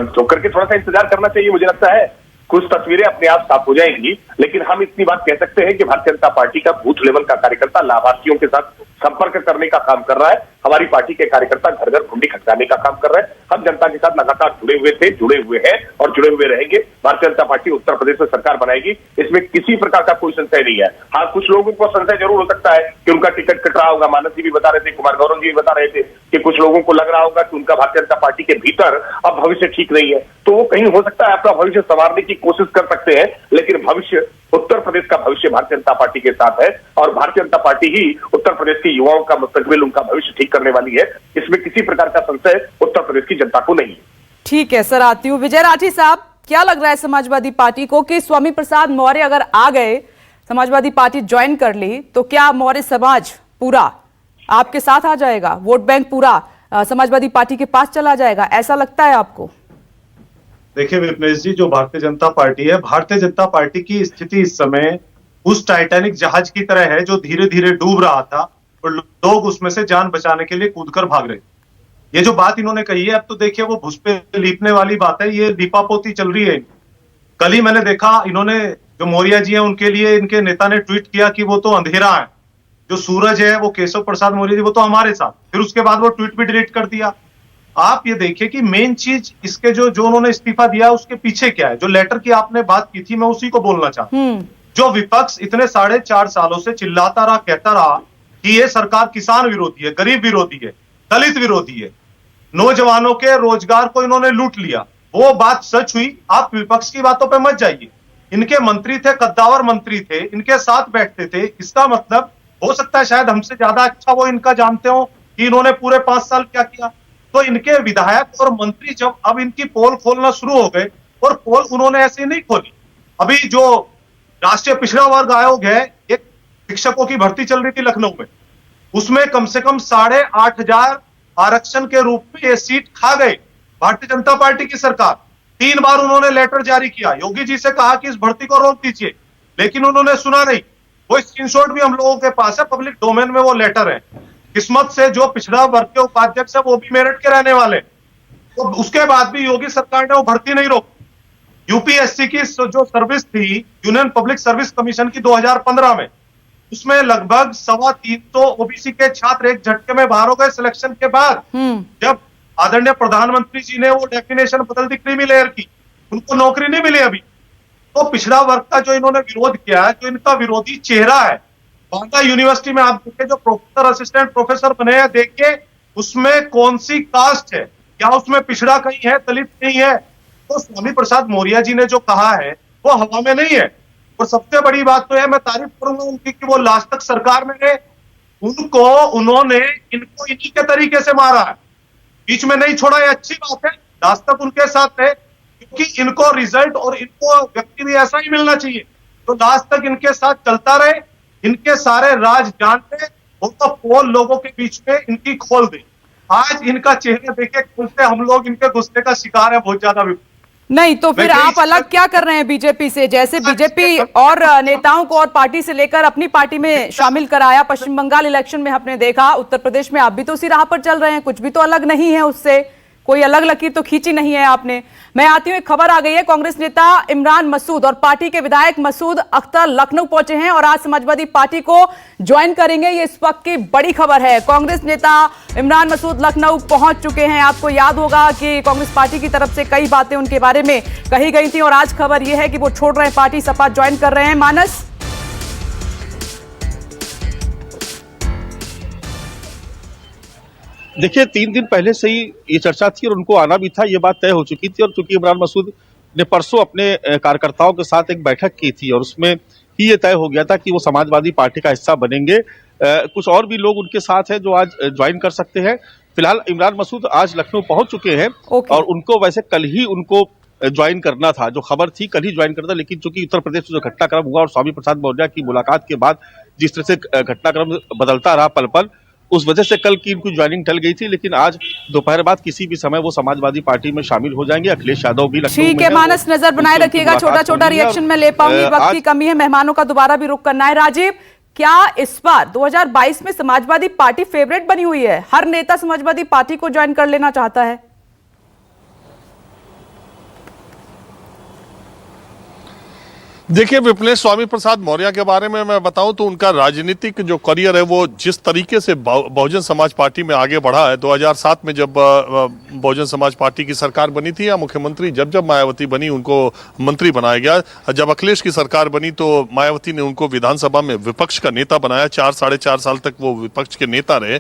तो करके थोड़ा सा इंतजार करना चाहिए। मुझे लगता है कुछ तस्वीरें अपने आप साफ हो जाएंगी, लेकिन हम इतनी बात कह सकते हैं कि भारतीय जनता पार्टी का बूथ लेवल का कार्यकर्ता लाभार्थियों के साथ संपर्क करने का काम कर रहा है। हमारी पार्टी के कार्यकर्ता घर घर घुंडी खटकाने का काम कर रहे हैं। हम जनता के साथ लगातार जुड़े हुए थे, जुड़े हुए हैं और जुड़े हुए रहेंगे। भारतीय जनता पार्टी उत्तर प्रदेश में सरकार बनाएगी, इसमें किसी प्रकार का कोई संशय नहीं है। हाँ, कुछ लोगों को संशय जरूर हो सकता है कि उनका टिकट कट रहा होगा। मानस जी भी बता रहे थे, कुमार गौरव जी भी बता रहे थे कि कुछ लोगों को लग रहा होगा कि उनका भारतीय जनता पार्टी के भीतर अब भविष्य ठीक नहीं है, तो वो कहीं हो सकता है अपना भविष्य संवारने की कोशिश कर सकते हैं, लेकिन भविष्य, उत्तर प्रदेश का भविष्य भारतीय जनता पार्टी के साथ है और भारतीय जनता पार्टी ही उत्तर प्रदेश के युवाओं का मुस्तकबिल, उनका भविष्य ठीक करने वाली है। इसमें किसी प्रकार का संशय उत्तर प्रदेश की जनता को नहीं है। ठीक है सर, आती हूँ विजय राठी साहब, क्या लग रहा है समाजवादी पार्टी को कि स्वामी प्रसाद मौर्य अगर आ गए, समाजवादी पार्टी ज्वाइन कर ली, तो क्या मौर्य समाज पूरा आपके साथ आ जाएगा, वोट बैंक पूरा समाजवादी पार्टी के पास चला जाएगा, ऐसा लगता है आपको? देखिए विपनेश जी, जो भारतीय जनता पार्टी है, भारतीय जनता पार्टी की स्थिति इस समय उस टाइटैनिक जहाज की तरह है जो धीरे धीरे डूब रहा था और लोग उसमें से जान बचाने के लिए कूदकर भाग रहे। ये जो बात इन्होंने कही है, अब तो देखिए वो भुस पे लीपने वाली बात है, ये लीपापोती चल रही है। कल ही मैंने देखा, इन्होंने जो मौर्य जी हैं उनके लिए इनके नेता ने ट्वीट किया कि वो तो अंधेरा है, जो सूरज है वो केशव प्रसाद मौर्य जी, वो तो हमारे साथ। फिर उसके बाद वो ट्वीट भी डिलीट कर दिया। आप ये देखिए कि मेन चीज इसके जो उन्होंने इस्तीफा दिया उसके पीछे क्या है। जो लेटर की आपने बात की थी, मैं उसी को बोलना चाहता हूं। जो विपक्ष इतने 4.5 सालों से चिल्लाता रहा, कहता रहा कि ये सरकार किसान विरोधी है, गरीब विरोधी है, दलित विरोधी है, नौजवानों के रोजगार को इन्होंने लूट लिया, वो बात सच हुई। आप विपक्ष की बातों पर मत जाइए। इनके मंत्री थे, कद्दावर मंत्री थे, इनके साथ बैठते थे। इसका मतलब हो सकता है शायद हमसे ज्यादा अच्छा वो इनका जानते हो कि इन्होंने पूरे 5 साल क्या किया। तो इनके विधायक और मंत्री जब अब इनकी पोल खोलना शुरू हो गए, और पोल उन्होंने ऐसे नहीं खोली। अभी जो राष्ट्रीय पिछड़ा वर्ग आयोग है, एक शिक्षकों की भर्ती चल रही थी लखनऊ में, उसमें कम से कम 8,500 आरक्षण के रूप में ये सीट खा गए भारतीय जनता पार्टी की सरकार। 3 बार उन्होंने लेटर जारी किया, योगी जी से कहा कि इस भर्ती को रोक दीजिए, लेकिन उन्होंने सुना नहीं। वो स्क्रीनशॉट भी हम लोगों के पास है, पब्लिक डोमेन में वो लेटर है। किस्मत से जो पिछड़ा वर्ग के उपाध्यक्ष है वो भी मेरठ के रहने वाले, तो उसके बाद भी योगी सरकार ने वो भर्ती नहीं रोकी। यूपीएससी की जो सर्विस थी, यूनियन पब्लिक सर्विस कमीशन की 2015 में, उसमें लगभग 325 ओबीसी के छात्र एक झटके में बाहर हो गए सिलेक्शन के बाद। जब आदरणीय प्रधानमंत्री जी ने वो डेफिनेशन बदल दी क्रीमी लेयर की, उनको नौकरी नहीं मिली अभी। तो पिछड़ा वर्ग का जो इन्होंने विरोध किया है, जो इनका विरोधी चेहरा है, बांदा यूनिवर्सिटी में आप देखिए जो प्रोफेसर असिस्टेंट प्रोफेसर बने हैं, देखिए उसमें कौन सी कास्ट है, क्या उसमें पिछड़ा कहीं है, दलित नहीं है। तो स्वामी प्रसाद मौर्य जी ने जो कहा है वो हवा में नहीं है। और सबसे बड़ी बात तो है, मैं तारीफ करूंगा उनकी कि वो लास्ट तक सरकार में रहे, उन्होंने इनको इन्हीं के तरीके से मारा है, बीच में नहीं छोड़ा। ये अच्छी बात है, लास्ट तक उनके साथ है, क्योंकि इनको रिजल्ट और इनको व्यक्ति भी ऐसा ही मिलना चाहिए तो लास्ट तक इनके साथ चलता रहे, इनके सारे राज जानते और तो पोल लोगों के बीच में इनकी खोल दे। आज इनका चेहरा देखे खुलते हम लोग इनके गुस्से का शिकार है बहुत ज्यादा। नहीं तो फिर आप अलग क्या कर रहे हैं बीजेपी से? जैसे बीजेपी और नेताओं को और पार्टी से लेकर अपनी पार्टी में शामिल कराया, पश्चिम बंगाल इलेक्शन में आपने देखा, उत्तर प्रदेश में आप भी तो उसी राह पर चल रहे हैं, कुछ भी तो अलग नहीं है उससे, कोई अलग लकीर तो खींची नहीं है आपने। मैं आती हूं, एक खबर आ गई है, कांग्रेस नेता इमरान मसूद और पार्टी के विधायक मसूद अख्तर लखनऊ पहुंचे हैं और आज समाजवादी पार्टी को ज्वाइन करेंगे। ये इस वक्त की बड़ी खबर है। कांग्रेस नेता इमरान मसूद लखनऊ पहुंच चुके हैं। आपको याद होगा कि कांग्रेस पार्टी की तरफ से कई बातें उनके बारे में कही गई थी और आज खबर यह है कि वो छोड़ रहे हैं पार्टी, सपा ज्वाइन कर रहे हैं। मानस, देखिए 3 दिन पहले से ही ये चर्चा थी और उनको आना भी था, ये बात तय हो चुकी थी। और चूंकि इमरान मसूद ने परसों अपने कार्यकर्ताओं के साथ एक बैठक की थी और उसमें ही ये तय हो गया था कि वो समाजवादी पार्टी का हिस्सा बनेंगे। कुछ और भी लोग उनके साथ हैं जो आज ज्वाइन कर सकते हैं। फिलहाल इमरान मसूद आज लखनऊ पहुंच चुके हैं और उनको वैसे कल ही उनको ज्वाइन करना था, जो खबर थी कल ही ज्वाइन करना, लेकिन चूंकि उत्तर प्रदेश में जो घटनाक्रम हुआ और स्वामी प्रसाद मौर्य की मुलाकात के बाद जिस तरह से घटनाक्रम बदलता रहा पल पल, उस वजह से कल की इनकी ज्वाइनिंग टल गई थी। लेकिन आज दोपहर बाद किसी भी समय वो समाजवादी पार्टी में शामिल हो जाएंगे। अखिलेश यादव भी लखनऊ में ठीक है। मानस, नजर बनाए रखिएगा, छोटा छोटा रिएक्शन में ले पाऊंगी, वक्त की कमी है, मेहमानों का दोबारा भी रुख करना है। राजीव, क्या इस बार 2022 में समाजवादी पार्टी फेवरेट बनी हुई है? हर नेता समाजवादी पार्टी को ज्वाइन कर लेना चाहता है। देखिए विप्लेश, स्वामी प्रसाद मौर्य के बारे में मैं बताऊं तो उनका राजनीतिक जो करियर है वो जिस तरीके से बहुजन समाज पार्टी में आगे बढ़ा है, 2007 में जब बहुजन समाज पार्टी की सरकार बनी थी या मुख्यमंत्री जब मायावती बनी उनको मंत्री बनाया गया, जब अखिलेश की सरकार बनी तो मायावती ने उनको विधानसभा में विपक्ष का नेता बनाया, 4-4.5 साल तक वो विपक्ष के नेता रहे।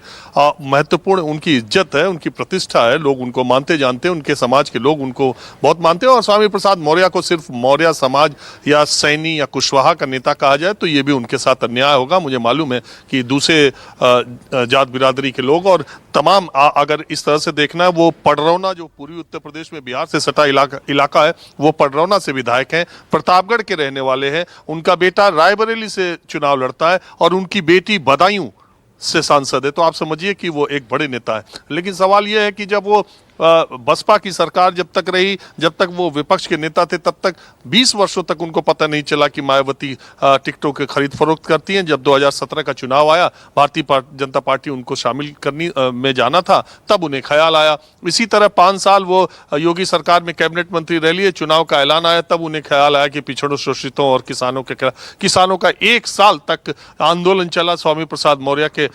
महत्वपूर्ण उनकी इज्जत है, उनकी प्रतिष्ठा है, लोग उनको मानते जानते हैं, उनके समाज के लोग उनको बहुत मानते हैं। और स्वामी प्रसाद मौर्य को सिर्फ मौर्य समाज या सैनी या कुशवाहा का नेता कहा जाए तो ये भी उनके साथ अन्याय होगा। मुझे मालूम है कि दूसरे जात बिरादरी के लोग और तमाम अगर इस तरह से देखना है, वो पडरौना जो पूर्वी उत्तर प्रदेश में बिहार से सटा इलाका है, वो पडरौना से विधायक हैं, प्रतापगढ़ के रहने वाले हैं, उनका बेटा रायबरेली से चुनाव लड़ता है और उनकी बेटी बदायूं से सांसद है। तो आप समझिए कि वो एक बड़े नेता है। लेकिन सवाल यह है कि जब वो बसपा की सरकार जब तक रही, जब तक वो विपक्ष के नेता थे, तब तक 20 वर्षों तक उनको पता नहीं चला कि मायावती टिकटों के खरीद फरोख्त करती हैं। जब 2017 का चुनाव आया, भारतीय जनता पार्टी उनको शामिल करनी में जाना था, तब उन्हें ख्याल आया। इसी तरह 5 साल वो योगी सरकार में कैबिनेट मंत्री रह लिए, चुनाव का ऐलान आया, तब उन्हें ख्याल आया कि पिछड़ों शोषितों और किसानों का 1 साल तक आंदोलन चला। स्वामी प्रसाद मौर्य के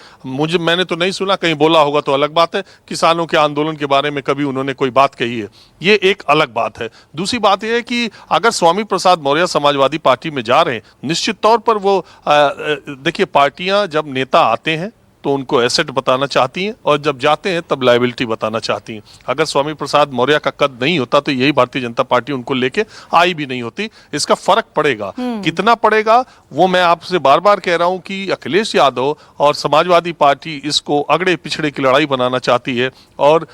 मैंने तो नहीं सुना, कहीं बोला होगा तो अलग बात है, किसानों के आंदोलन के बारे में कभी उन्होंने कोई बात कही है, ये एक अलग बात है। दूसरी बात यह है कि अगर स्वामी प्रसाद मौर्य समाजवादी पार्टी में जा रहे हैं, निश्चित तौर पर वो देखिए पार्टियां जब नेता आते हैं तो उनको एसेट बताना चाहती हैं और जब जाते हैं तब लायबिलिटी बताना चाहती हैं। अगर स्वामी प्रसाद मौर्य का कद नहीं होता तो यही भारतीय जनता पार्टी उनको लेके आई भी नहीं होती। इसका फर्क पड़ेगा, कितना पड़ेगा वो मैं आपसे बार बार कह रहा हूं कि अखिलेश यादव और समाजवादी पार्टी इसको अगड़े पिछड़े की लड़ाई बनाना चाहती है। और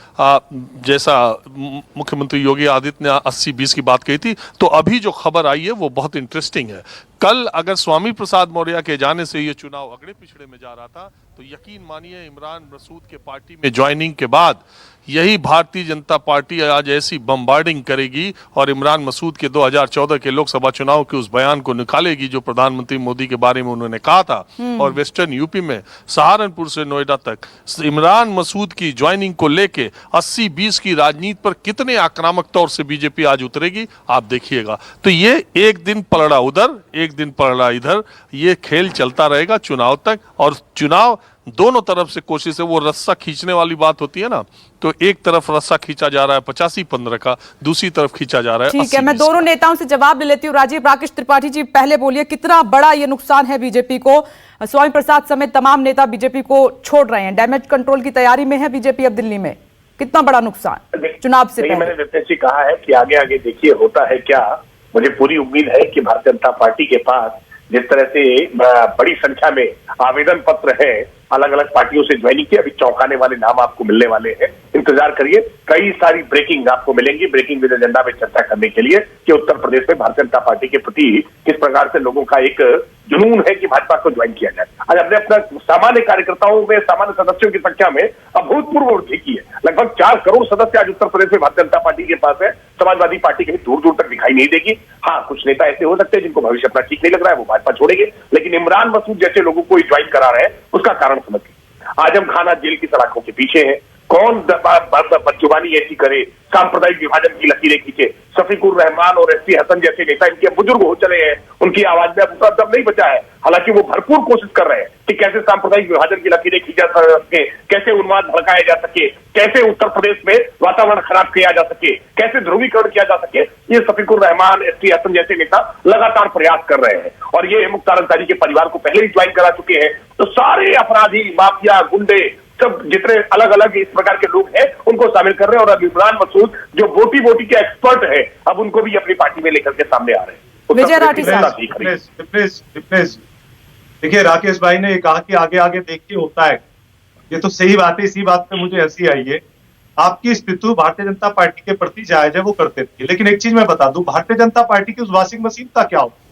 जैसा मुख्यमंत्री योगी आदित्यनाथ ने 80-20 की बात कही थी, तो अभी जो खबर आई है वो बहुत इंटरेस्टिंग है। कल अगर स्वामी प्रसाद मौर्य के जाने से ये चुनाव अगड़े पिछड़े में जा रहा था तो यकीन मानिए इमरान मसूद के पार्टी में ज्वाइनिंग के बाद यही भारतीय जनता पार्टी आज ऐसी बम्बार्डिंग करेगी और इमरान मसूद के 2014 के लोकसभा चुनाव के उस बयान को निकालेगी जो प्रधानमंत्री मोदी के बारे में उन्होंने कहा था। और वेस्टर्न यूपी में सहारनपुर से नोएडा तक इमरान मसूद की ज्वाइनिंग को लेके 80-20 की राजनीति पर कितने आक्रामक तौर से बीजेपी आज उतरेगी आप देखिएगा। तो ये एक दिन पलड़ा उधर, एक दिन पलड़ा इधर, ये खेल चलता रहेगा चुनाव तक। और चुनाव दोनों तरफ से कोशिश है, वो रस्सा खींचने वाली बात होती है ना, तो एक तरफ रस्सा खींचा जा रहा है 85-15 का, दूसरी तरफ खींचा जा रहा है। ठीक है, मैं दोनों नेताओं से जवाब ले लेती हूँ। राजीव राकेश त्रिपाठी जी, पहले बोलिए कितना बड़ा ये नुकसान है बीजेपी को? स्वामी प्रसाद समेत तमाम नेता बीजेपी को छोड़ रहे हैं, डैमेज कंट्रोल की तैयारी में है बीजेपी अब दिल्ली में, कितना बड़ा नुकसान चुनाव से पहले? मैंने विपिन जी कहा है कि आगे आगे देखिए होता है क्या। मुझे पूरी उम्मीद है कि भारतीय जनता पार्टी के पास जिस तरह से बड़ी संख्या में आवेदन पत्र है अलग अलग पार्टियों से ज्वाइनिंग की, अभी चौंकाने वाले नाम आपको मिलने वाले हैं, इंतजार करिए। कई सारी ब्रेकिंग आपको मिलेंगी, ब्रेकिंग विद एजेंडा में चर्चा करने के लिए कि उत्तर प्रदेश में भारतीय जनता पार्टी के प्रति किस प्रकार से लोगों का एक जुनून है कि भाजपा को ज्वाइन किया जाए। आज अपने अपना सामान्य कार्यकर्ताओं में, सामान्य सदस्यों की संख्या में अभूतपूर्व वृद्धि की है। लगभग 4 करोड़ सदस्य आज उत्तर प्रदेश में भारतीय जनता पार्टी के पास है। समाजवादी पार्टी कहीं दूर दूर तक दिखाई नहीं देगी। हाँ, कुछ नेता ऐसे हो सकते हैं जिनको भविष्य अपना ठीक नहीं लग रहा है, वो भाजपा छोड़ेंगे, लेकिन इमरान मसूद जैसे लोगों को ज्वाइन करा रहे हैं उसका कारण समझिए। आजम खाना जेल की सलाखों के पीछे है। कौन बदजुबानी ऐसी करे, सांप्रदायिक विभाजन की लकीरें खींचे? शफीकुर रहमान और एसपी हसन जैसे नेता इनके बुजुर्ग हो चले हैं, उनकी आवाज में अब उतना दम नहीं बचा है। हालांकि वो भरपूर कोशिश कर रहे हैं कि कैसे सांप्रदायिक विभाजन की लकीरें खींचा सके, कैसे उन्माद भड़काया जा सके, कैसे उत्तर प्रदेश में वातावरण खराब किया जा सके, कैसे ध्रुवीकरण किया जा सके। ये शफीकुर रहमान, एसपी हसन जैसे नेता लगातार प्रयास कर रहे हैं और ये मुख्तार अंसारी के परिवार को पहले ही ज्वाइन करा चुके हैं। तो सारे अपराधी, माफिया, गुंडे, सब जितने अलग अलग इस प्रकार के लोग हैं उनको शामिल कर रहे हैं। और अब इमरान मसूद जो बोटी बोटी के एक्सपर्ट है अब उनको भी अपनी पार्टी में लेकर के सामने आ रहे हैं। विजय राठी साहब, देखिए राकेश भाई ने कहा कि आगे आगे देखिए होता है, ये तो सही बात है। इसी बात पे मुझे हंसी आई है। आपकी स्थिति भारतीय जनता पार्टी के प्रति जायज है, वो करते थे, लेकिन एक चीज मैं बता दूं, भारतीय जनता पार्टी की उस वॉशिंग मशीन का क्या होता है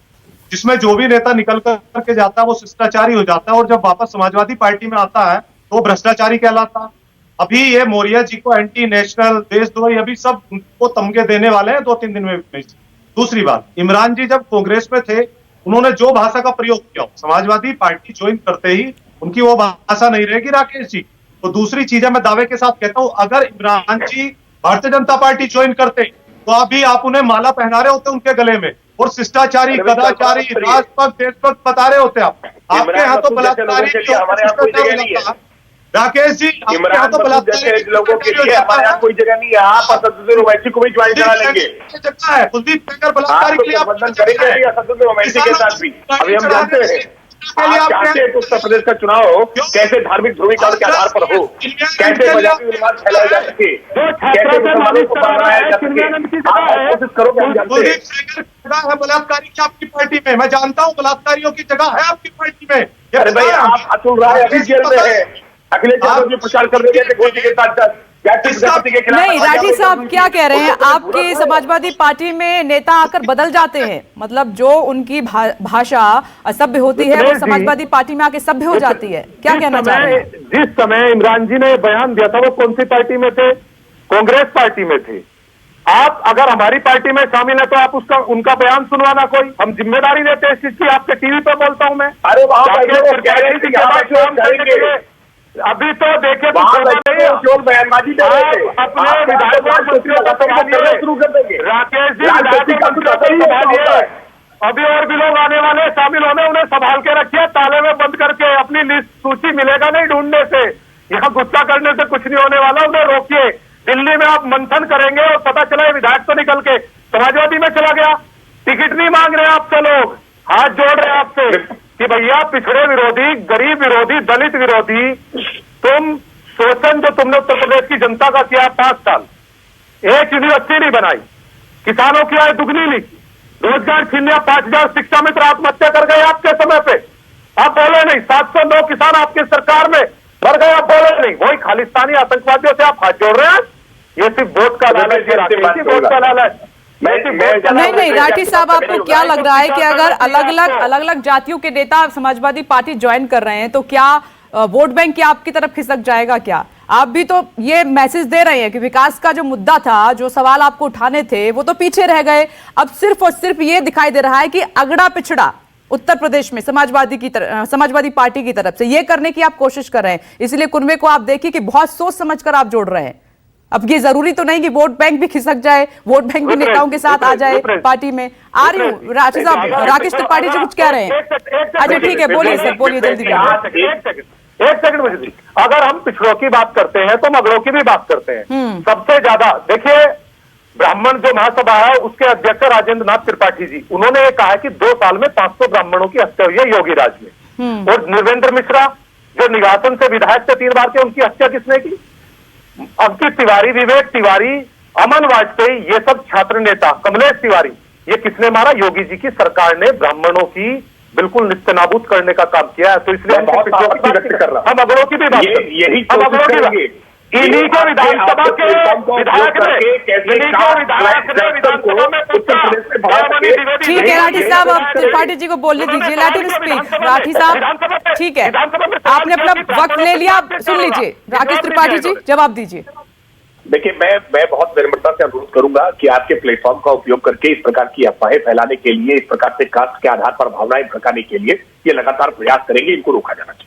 जिसमें जो भी नेता निकल करके जाता है वो शिष्टाचारी हो जाता है और जब वापस समाजवादी पार्टी में आता है तो भ्रष्टाचारी कहलाता। अभी ये मौर्य जी को एंटी नेशनल, देशद्रोही, अभी सब उनको तमगे देने वाले हैं 2-3 दिन में। दूसरी बात, इमरान जी जब कांग्रेस में थे उन्होंने जो भाषा का प्रयोग किया, समाजवादी पार्टी ज्वाइन करते ही उनकी वो भाषा नहीं रहेगी राकेश जी। तो दूसरी चीज है, मैं दावे के साथ कहता हूं, अगर इमरान जी भारतीय जनता पार्टी ज्वाइन करते तो अभी आप उन्हें माला पहना रहे होते उनके गले में और शिष्टाचारी, कदाचारी, राजभक्त, देशभक्त बता रहे होते। आपके यहाँ तो बलात्कारी, राकेश जी, आपके यहाँ तो बलात्कारी लोगों के लिए हमारे यहाँ कोई जगह नहीं है। आप असदुद्दीन ओवैसी को भी ज्वाइन करा लेंगे, जगह है। कुलदीप सेंगर बलात्कारी के लिए आप बंधन करेंगे असदुद्दीन ओवैसी के साथ भी। अभी हम जानते हैं आप चाहते हैं कि उत्तर प्रदेश का चुनाव कैसे धार्मिक ध्रुवीकरण के आधार पर हो, कैसे मजाकी उन्माद फैलाया जा सके, कैसे मुसलमानों को बनाया जा सके। आप कोशिश करो कि हम जानते हैं बलात्कारी की आपकी पार्टी में, मैं जानता हूँ बलात्कारियों की जगह है आपकी पार्टी में। अरे भाई, आप अतुल राय अभी जेल में है, अखिलेश यादव जी प्रचार कर रहे थे घोषी के साथ साथ। नहीं, राठी साहब क्या कह रहे हैं, आपकी समाजवादी पार्टी में नेता आकर बदल जाते हैं, मतलब जो उनकी भाषा असभ्य होती है वो समाजवादी पार्टी में आके सभ्य हो जाती है, क्या कहना चाह रहे हैं? जिस समय इमरान जी ने बयान दिया था वो कौन सी पार्टी में थे? कांग्रेस पार्टी में थे। आप अगर हमारी पार्टी में शामिल है तो आप उनका बयान सुनवाना, कोई हम जिम्मेदारी लेते हैं इस चीज की। आपके टीवी पर बोलता हूँ मैं, अरे अभी तो देखिए बयानबाजी अपने राकेश जी, अभी और भी लोग आने वाले शामिल होने, उन्हें संभाल के रखिए, ताले में बंद करके। अपनी लिस्ट सूची मिलेगा नहीं ढूंढने से, यहाँ गुस्सा करने से कुछ नहीं होने वाला, उन्हें रोकिए। दिल्ली में आप मंथन करेंगे और पता चला विधायक तो निकल के समाजवादी में चला गया। टिकट नहीं मांग रहे आपसे लोग, हाथ जोड़ रहे हैं आपसे कि भैया पिछड़े विरोधी, गरीब विरोधी, दलित विरोधी, तुम शोषण जो तुमने उत्तर प्रदेश की जनता का किया 5 साल, एक यूनिवर्सिटी नहीं बनाई, किसानों की आय दुगनी नहीं, रोजगार छीन लिया, 5000 शिक्षा मित्र आत्महत्या कर गए आपके समय पे, आप बोले नहीं। 709 किसान आपकी सरकार में मर गए, आप बोले नहीं। वही खालिस्तानी आतंकवादियों से आप हाथ जोड़ रहे हैं। ये सिर्फ वोट का लालच, वोट का लालच। नहीं, राठी साहब, आपको क्या लग रहा है कि अगर अलग अलग जातियों के नेता समाजवादी पार्टी ज्वाइन कर रहे हैं तो क्या वोट बैंक की आपकी तरफ खिसक जाएगा? क्या आप भी तो ये मैसेज दे रहे हैं कि विकास का जो मुद्दा था, जो सवाल आपको उठाने थे, वो तो पीछे रह गए। अब सिर्फ और सिर्फ ये दिखाई दे रहा है कि अगड़ा पिछड़ा उत्तर प्रदेश में समाजवादी पार्टी की तरफ से ये करने की आप कोशिश कर रहे हैं। इसलिए कुनबे को आप देखिए कि बहुत सोच समझकर आप जोड़ रहे हैं। अब ये जरूरी तो नहीं कि वोट बैंक भी खिसक जाए, वोट बैंक भी नेताओं के साथ आ जाए पार्टी में। आ रही हूँ राकेश साहब, राकेश त्रिपाठी जी कुछ कह रहे हैं। अच्छा ठीक है, बोलिए सर, बोलिए जल्दी बोलिए। एक सेकंड मुझे दी। अगर हम पिछड़ों की बात करते हैं तो मगड़ों की भी बात करते हैं। सबसे ज्यादा देखिए, ब्राह्मण जो महासभा है उसके अध्यक्ष राजेंद्र नाथ त्रिपाठी जी, उन्होंने ये कहा है कि 2 साल में 500 ब्राह्मणों की हत्या हुई है योगी राज में। और निर्वेंद्र मिश्रा जो निघासन से विधायक थे 3 बार के, उनकी हत्या किसने की? अंकित तिवारी, विवेक तिवारी, अमन वाजपेयी, ये सब छात्र नेता, कमलेश तिवारी, ये किसने मारा? योगी जी की सरकार ने ब्राह्मणों की बिल्कुल निस्तेनाबूद करने का काम किया है। तो इसलिए हम अगड़ों की भी बात यही इन्हीं को विधानसभा के विधायक ठीक है राठी साहब, अब त्रिपाठी जी को बोलने दीजिए। Let him speak. राठी साहब ठीक है, आपने अपना वक्त ले लिया, सुन लीजिए। राकेश त्रिपाठी जी जवाब दीजिए। देखिए, मैं बहुत विनम्रता से अनुरोध करूंगा कि आपके प्लेटफॉर्म का उपयोग करके इस प्रकार की अफवाहें फैलाने के लिए, इस प्रकार से कास्ट के आधार पर भावनाएं भड़काने के लिए ये लगातार प्रयास करेंगे, इनको रोका जाना चाहिए।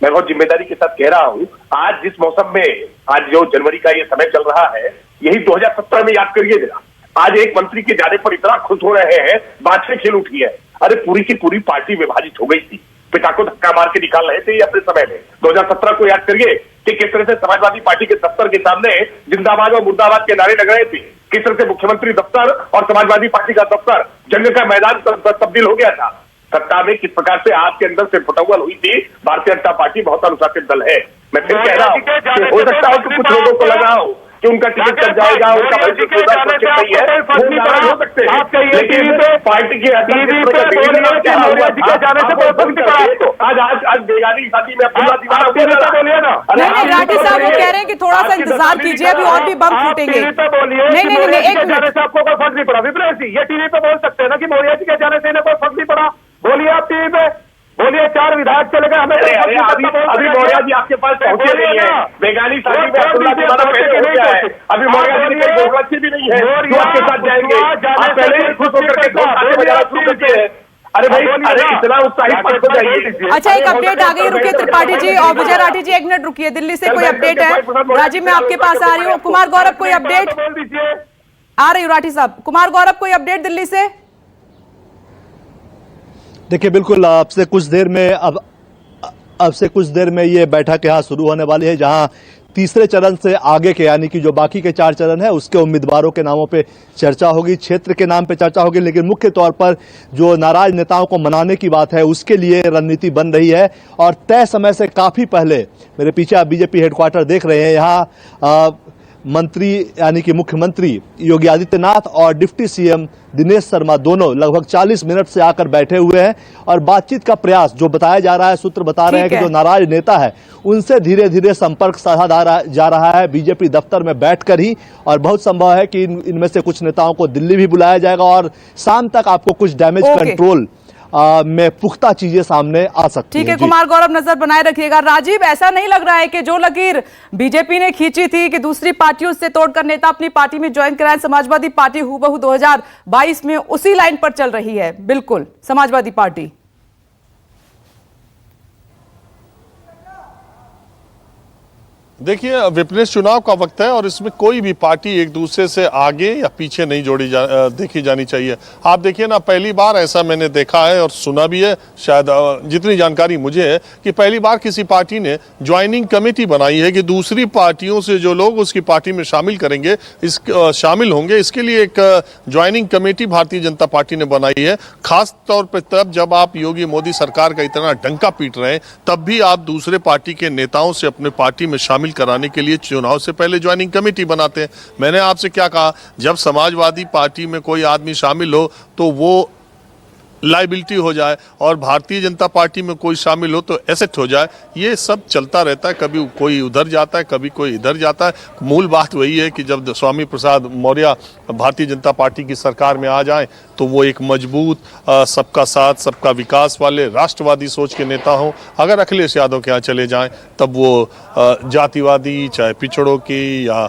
मैं बहुत जिम्मेदारी के साथ कह रहा हूं, आज जिस मौसम में, आज जो जनवरी का ये समय चल रहा है, यही 2017 में याद करिए जरा। आज एक मंत्री के जाने पर इतना खुश हो रहे हैं, बादशाह खेल उठी है। अरे पूरी की पूरी पार्टी विभाजित हो गई थी, पिता को धक्का मार के निकाल रहे थे अपने समय में। 2017 को याद करिए कि किस तरह से समाजवादी पार्टी के दफ्तर के सामने जिंदाबाद और मुर्दाबाद के नारे लग रहे थे, किस तरह से मुख्यमंत्री दफ्तर और समाजवादी पार्टी का दफ्तर जंग का मैदान तब्दील हो गया था। सत्ता में किस प्रकार से आपके अंदर से फुटौल हुई थी। भारतीय जनता पार्टी बहुत अनुशासित दल है। मैं फिर कह रहा हूं कि हो सकता है कि कुछ लोगों को लगा हो कि उनका टिकट कट जाएगा, उनका भविष्य सुरक्षित नहीं है, वो नाराज हो सकते हैं, लेकिन पार्टी के आज बेगानी शादी में नहीं, राठी साहब वो कह रहे हैं कि थोड़ा सा इंतजार कीजिए, अभी और भी बम फूटेंगे। नहीं, एक मिनट, आपको कोई फर्क नहीं पड़ा विप्रेश जी, ये टीवी पे बोल सकते हैं ना कि मौर्य जी के जाने से इन्हें कोई फर्क नहीं पड़ा। बोलिए आप टीवी पे, बोलिए 4 विधायक चले गए, हमें अभी मौर्य जी आपके पास पहुंचे नहीं है। बेगानी शादी में अब्दुल्ला दीवाना पहले हो गया है, अभी मौर्य जी की कोई गलती भी नहीं है जो आपके साथ जाएंगे। आप पहले ही खुश होकर के बजाना शुरू करते हैं। अरे भाई, अरे इतना उत्साहित मत हो जाइए। अच्छा एक अपडेट आ गई, रुकिए त्रिपाठी जी और विजय राठी जी, 1 मिनट रुकिए। दिल्ली से कोई अपडेट है? राजीव मैं आपके पास आ रही हूँ। कुमार गौरव कोई अपडेट? आ रही हूँ राठी साहब। कुमार गौरव कोई अपडेट दिल्ली से? देखिए बिल्कुल, आपसे कुछ देर में ये बैठक यहाँ शुरू होने वाली है, जहाँ तीसरे चरण से आगे के यानी कि जो बाकी के 4 चरण है उसके उम्मीदवारों के नामों पे चर्चा होगी, क्षेत्र के नाम पे चर्चा होगी। लेकिन मुख्य तौर पर जो नाराज नेताओं को मनाने की बात है उसके लिए रणनीति बन रही है। और तय समय से काफी पहले, मेरे पीछे आप बीजेपी हेडक्वार्टर देख रहे हैं, यहाँ मंत्री यानी कि मुख्यमंत्री योगी आदित्यनाथ और डिप्टी सीएम दिनेश शर्मा दोनों लगभग 40 मिनट से आकर बैठे हुए हैं और बातचीत का प्रयास, जो बताया जा रहा है, सूत्र बता रहे हैं कि जो नाराज नेता है उनसे धीरे धीरे संपर्क साधा जा रहा है बीजेपी दफ्तर में बैठकर ही। और बहुत संभव है कि इनमें से कुछ नेताओं को दिल्ली भी बुलाया जाएगा और शाम तक आपको कुछ डैमेज कंट्रोल में पुख्ता चीजें सामने आ सकती हैं। ठीक है कुमार गौरव, नजर बनाए रखिएगा। राजीव, ऐसा नहीं लग रहा है कि जो लकीर बीजेपी ने खींची थी कि दूसरी पार्टियों से तोड़कर नेता अपनी पार्टी में ज्वाइन कराएं, समाजवादी पार्टी हूबहू 2022 में उसी लाइन पर चल रही है? बिल्कुल समाजवादी पार्टी। देखिए विपनेश, चुनाव का वक्त है और इसमें कोई भी पार्टी एक दूसरे से आगे या पीछे नहीं देखी जानी चाहिए। आप देखिए ना, पहली बार ऐसा मैंने देखा है और सुना भी है, शायद जितनी जानकारी मुझे है कि पहली बार किसी पार्टी ने ज्वाइनिंग कमेटी बनाई है कि दूसरी पार्टियों से जो लोग उसकी पार्टी में शामिल होंगे, इसके लिए एक joining committee Bharatiya Janata party ने बनाई है। खास तौर पर तब जब आप योगी मोदी सरकार का इतना डंका पीट रहे हैं, तब भी आप दूसरे पार्टी के नेताओं से अपने पार्टी में शामिल कराने के लिए चुनाव से पहले ज्वाइनिंग कमेटी बनाते हैं। मैंने आपसे क्या कहा, जब समाजवादी पार्टी में कोई आदमी शामिल हो तो वो लाइबिलिटी हो जाए और भारतीय जनता पार्टी में कोई शामिल हो तो एसेट हो जाए। ये सब चलता रहता है, कभी कोई उधर जाता है, कभी कोई इधर जाता है। मूल बात वही है कि जब स्वामी प्रसाद मौर्य भारतीय जनता पार्टी की सरकार में आ जाएं तो वो एक मजबूत सबका साथ सबका विकास वाले राष्ट्रवादी सोच के नेता हों। अगर अखिलेश यादव के यहाँ चले जाएं तब वो जातिवादी, चाहे पिछड़ों की या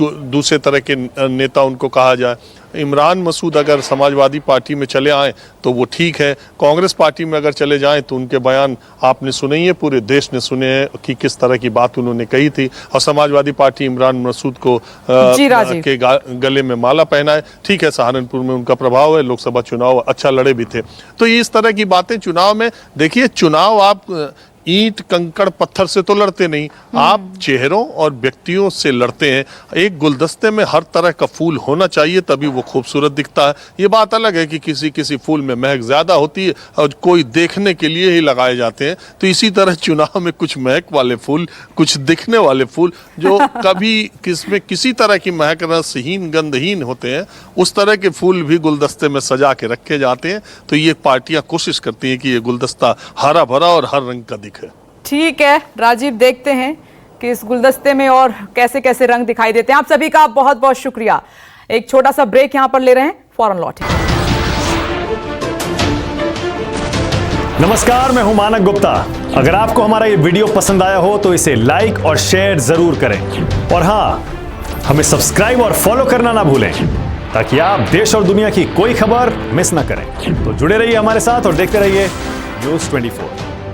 दूसरे तरह के नेता उनको कहा जाए। इमरान मसूद अगर समाजवादी पार्टी में चले आए तो वो ठीक है। कांग्रेस पार्टी में अगर चले जाएं तो उनके बयान आपने सुने ही है, पूरे देश ने सुने हैं कि किस तरह की बात उन्होंने कही थी। और समाजवादी पार्टी इमरान मसूद को के गले में माला पहना है। ठीक है, सहारनपुर में उनका प्रभाव है, लोकसभा चुनाव अच्छा लड़े भी थे। तो ये इस तरह की बातें चुनाव में, देखिए चुनाव आप ईंट कंकड़ पत्थर से तो लड़ते नहीं, आप चेहरों और व्यक्तियों से लड़ते हैं। एक गुलदस्ते में हर तरह का फूल होना चाहिए तभी वो खूबसूरत दिखता है। ये बात अलग है कि किसी किसी फूल में महक ज्यादा होती है और कोई देखने के लिए ही लगाए जाते हैं। तो इसी तरह चुनाव में कुछ महक वाले फूल, कुछ दिखने वाले फूल जो कभी किसमें किसी तरह की महक रसहीन गंधहीन होते हैं, उस तरह के फूल भी गुलदस्ते में सजा के रखे जाते हैं। तो ये पार्टियां कोशिश करती हैं कि ये गुलदस्ता हरा भरा और हर रंग का दिखे। ठीक है राजीव, देखते हैं कि इस गुलदस्ते में और कैसे कैसे रंग दिखाई देते हैं। आप सभी का बहुत बहुत शुक्रिया। एक छोटा सा ब्रेक यहां पर ले रहे हैं, फौरन लौटें। नमस्कार, मैं हूं मानक गुप्ता। अगर आपको हमारा ये वीडियो पसंद आया हो तो इसे लाइक और शेयर जरूर करें और हाँ, हमें सब्सक्राइब और फॉलो करना ना भूलें ताकि आप देश और दुनिया की कोई खबर मिस ना करें। तो जुड़े रहिए हमारे साथ और देखते रहिए न्यूज़ 24।